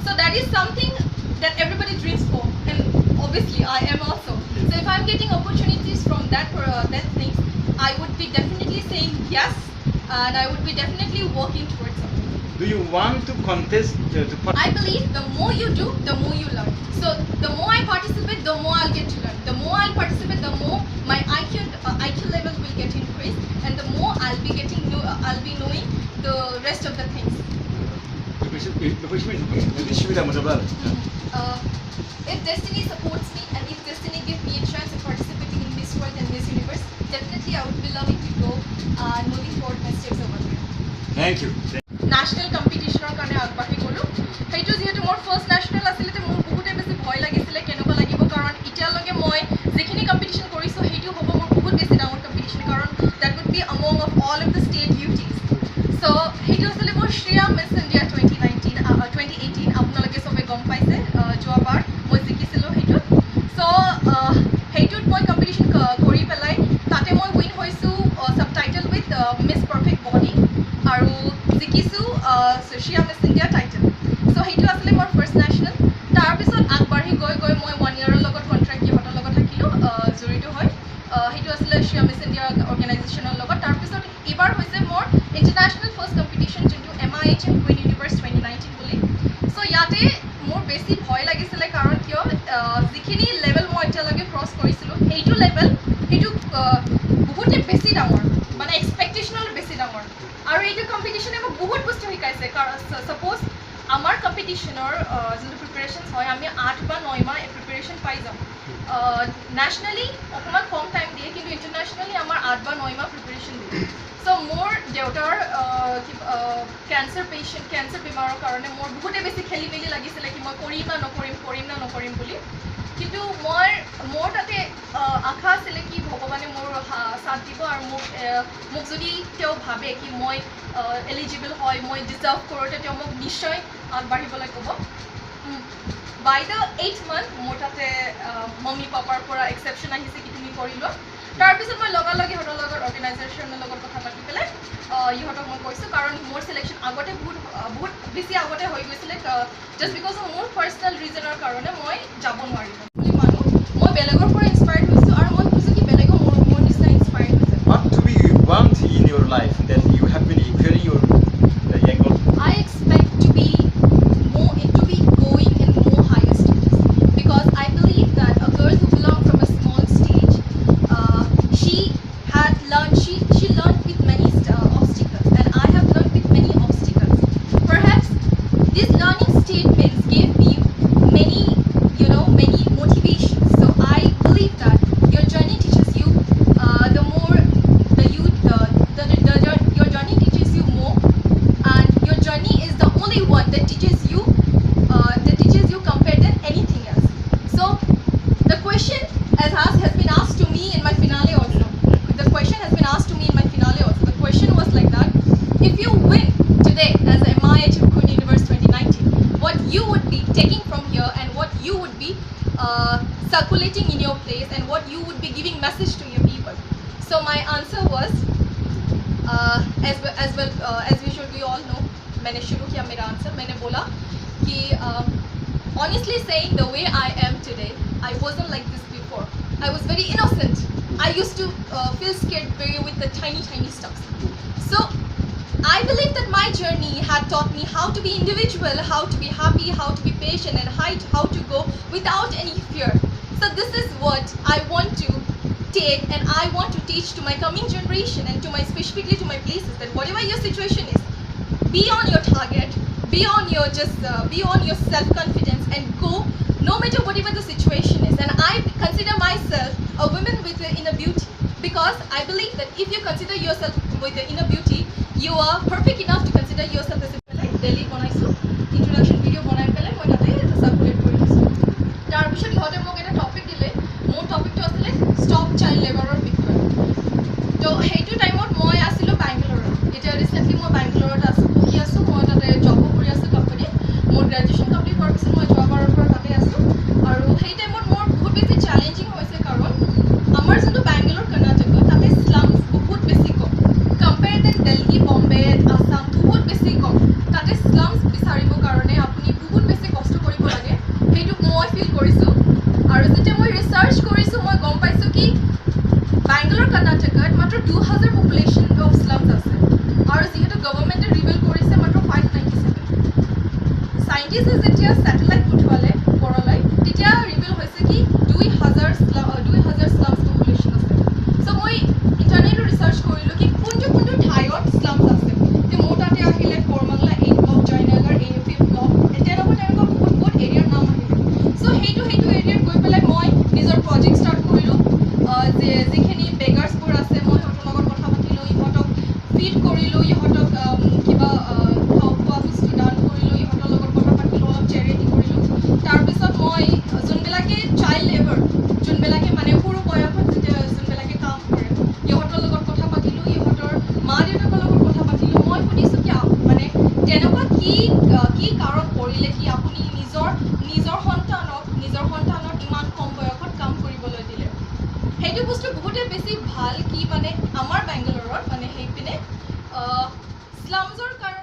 So that is something that everybody dreams for, and obviously I am also. So if I'm getting opportunities from that things, I would be definitely saying yes, and I would be definitely working towards it. Do you want to contest? I believe the more you do, the more you learn. So the more I participate, the more I'll get to learn. The more I'll participate, the more my IQ levels will get increased, and the more I'll be knowing the rest of the things. If destiny supports me, and if destiny gives me a chance of participating in Miss World and Miss Universe, definitely I would be loving to go and moving forward my steps over there. Thank you. National competition কাৰণে আগবাঢ়ি গ'লো সেইটো যেহেতু মোৰ first national আছিল তে মোৰ বহুতে বেছি ভয় লাগিছিলে কেনেকুৱা লাগিব কাৰণ এতিয়ালৈকে মই যিখিনি কম্পিটিশ্যন কৰিছোঁ সেইটো হ'ব মোৰ বহুত বেছি ডাঙৰ কম্পিটিশ্যন কাৰণ that would be among of all of the state duties. So সেইটো আছিলে মোৰ Sriya Miss India 2018 আপোনালোকে সবে গম পাইছে যোৱাবাৰ মই জিকিছিলোঁ সেইটোত so সেইটোত মই কম্পিটিশ্যন কৰি পেলাই তাতে মই উইন হৈছোঁ subtitle with Miss Perfect Body আৰু জিকিছোঁ Sriya Miss India title. So সেইটো আছিলে মোৰ ফাৰ্ষ্ট নেশ্যনেল তাৰপিছত আগবাঢ়ি গৈ মই 1 year লগত কণ্ট্ৰেক্ট ইহঁতৰ লগত থাকিলোঁ জড়িত হয় সেইটো আছিলে Sriya Miss India অৰ্গেনাইজেশ্যনৰ লগত তাৰপিছত এইবাৰ হৈছে মোৰ ইণ্টাৰনেশ্যনেল ফাৰ্ষ্ট কম্পিটিশ্যন যোনটো MIHM Queen Univers 2019 বুলি so ইয়াতে মোৰ বেছি ভয় লাগিছিলে কাৰণ কিয় যিখিনি লেভেল মই এতিয়ালৈকে ক্ৰছ কৰিছিলোঁ সেইটো লেভেল সেইটো বহুতে বেছি ডাঙৰ মানে এক্সপেক্টেশ্যনৰ বেছি ডাঙৰ আৰু এইটো কম্পিটিশ্যনে মোক বহুত বস্তু শিকাইছে কাৰণ ছাপ'জ আমাৰ কম্পিটিশ্যনৰ যোনটো প্ৰিপেৰেশ্যনছ হয় আমি 8 বা 9 মাহ প্ৰিপেৰেশ্যন পাই যাম নেশ্যনেলি অকণমান কম টাইম দিয়ে কিন্তু ইণ্টাৰনেশ্যনেলি আমাৰ 8 বা 9 মাহ প্ৰিপেৰেশ্যন দিয়ে চ' মোৰ দেউতাৰ কেঞ্চাৰ বেমাৰৰ কাৰণে মোৰ বহুতে বেছি খেলি মেলি লাগিছিলে কি মই কৰিম না নকৰিম বুলি কিন্তু মোৰ তাতে আশা আছিলে কি ভগৱানে মোৰ সাথ দিব আৰু মোক যদি তেওঁ ভাবে কি মই এলিজিবল হয় মই ডিজাৰ্ভ কৰোঁতে তেওঁ মোক নিশ্চয় আগবাঢ়িবলৈ ক'ব বাই দ্য 8th month মোৰ তাতে মম্মী পাপাৰ পৰা এক্সেপশ্যন আহিছে কি তুমি কৰি লোৱা তাৰপিছত মই লগালগে ইহঁতৰ লগত অৰ্গেনাইজেশ্যনৰ লগত কথা পাতি পেলাই ইহঁতক মই কৈছোঁ কাৰণ মোৰ চিলেকশ্যন আগতে বহুত বেছি আগতে হৈ গৈছিলে জাষ্ট বিকজ অফ মোৰ পাৰ্চনেল ৰিজনৰ কাৰণে মই যাব নোৱাৰিলোঁ বুলি মানুহ মই বেলেগৰ পৰা ইনস্পায়াৰ্ড হৈছোঁ আৰু মই কৈছোঁ কি বেলেগৰ মোৰ নিচিনা ইনস্পায়াৰ্ড হৈছে What do you want in your life that you have been equally your angle? I expect to be going in more higher stages because I believe that a girl who belongs from a small stage, she learned with many obstacles, and I have learned with many obstacles. Perhaps these learning statements gave me many motivations. So I believe that your journey teaches you your journey teaches you more, and your journey is the only one that teaches you compared than anything else. So the question has been asked to me in my finale also. The question was like that: if you win today as MIHM Queen Univers 2019, what you would be taking from here and what you would be circulating in your place and what you would be giving message to your people. So my answer was as usual we all know मैंने शुरू किया मेरा answer मैंने बोला कि honestly saying the way I am today I wasn't like this before. I was very innocent. I used to feel scared with the tiny stuff. So I believe that my journey had taught me how to be individual, how to be happy, how to be patient, and how to go without any fear. So this is what I want to take and I want to teach to my coming generation and specifically to my places, that whatever your situation is, be on your target, be on your self-confidence and go no matter whatever the situation is. And I consider myself a woman with the inner beauty because I believe that if you consider yourself with the inner beauty, you are perfect enough to consider yourself as a Delhi বনাইছোঁ introduction video বনাই পেলাই মই তাতে circulate কৰি দিছোঁ তাৰপিছত ইহঁতে মোক এটা টপিক দিলে মোৰ টপিকটো আছিলে ষ্টপ চাইল্ড লেবাৰৰ বিষয়ে তো সেইটো টাইমত মই আছিলোঁ বেংগলোৰত এতিয়া ৰিচেণ্টলি মই বেংগলোৰত পঢ়ি আছোঁ মই তাতে জবো কৰি আছোঁ কোম্পানীত মোৰ গ্ৰেজুৱেশ্যন কমপ্লিট কৰাৰ পিছত মই যোৱাবাৰৰ পৰা তাতে আছোঁ আৰু সেই টাইমত মোৰ বহুত বেছি চেলেঞ্জিং হৈছে কাৰণ আমাৰ যোনটো বেংগলোৰ কৰ্ণাটক তাতে স্লামছ বহুত বেছি কম কম্পেয়াৰ দেন দিল্লী বম্বে আছাম বহুত বেছি কম তাতে স্লামছ বিচাৰিবৰ কাৰণে আপুনি বহুত বেছি কষ্ট তাত মাত্ৰ 2000 পপুলেশ্যন অফ স্লামছ আছে আৰু যিহেতু গভৰ্ণমেণ্টে ৰিভিল কৰিছে মাত্ৰ 597 সাইণ্টিষ্টে যেতিয়া স্যাটেলাইট পঠোৱালে ওপৰলৈ তেতিয়া ৰিভিল হৈছে কি 2000 স্লামছ পপুলেশ্যন আছে সো মই ইণ্টাৰনেটত ৰিচাৰ্চ কৰিলোঁ কি কোনটো ঠাইত স্লামছ আছে তে মোৰ তাতে আহিলে কৰমংলা 8 ব্লক জয়নগৰ AFP ব্লক তেনেকুৱা বহুত এৰিয়াৰ নাম আহিলে সো সেইটো এৰিয়াত গৈ পেলাই মই নিজৰ প্ৰজেক্ট ষ্টাৰ্ট কৰিলোঁ যে যিখিনি বেগাৰ্ছবোৰ আছে মই সিহঁতৰ লগত কথা পাতিলোঁ ইহঁতক ফিড কৰিলোঁ ইহঁতক কিবা খোৱা বস্তু দান কৰিলোঁ ইহঁতৰ লগত কথা পাতিলোঁ অলপ চেৰিটি কৰিলোঁ তাৰপিছত মই যোনবিলাকে চাইল্ড লেবাৰ যোনবিলাকে মানে সৰু বয়সত যেতিয়া যোনবিলাকে কাম কৰে ইহঁতৰ লগত কথা পাতিলোঁ ইহঁতৰ মা দেউতাকৰ লগত কথা পাতিলোঁ মই সুধিছোঁ কি মানে তেনেকুৱা কি কাৰণ কৰিলে কি আপুনি নিজৰ সন্তানক ইমান কম বয়সত কাম কৰিবলৈ দিলে সেইটো বস্তু বহুতে বেছি ভাল কি মানে আমাৰ বেংগালুৰুত মানে সেইপিনে স্লামছৰ কাৰণে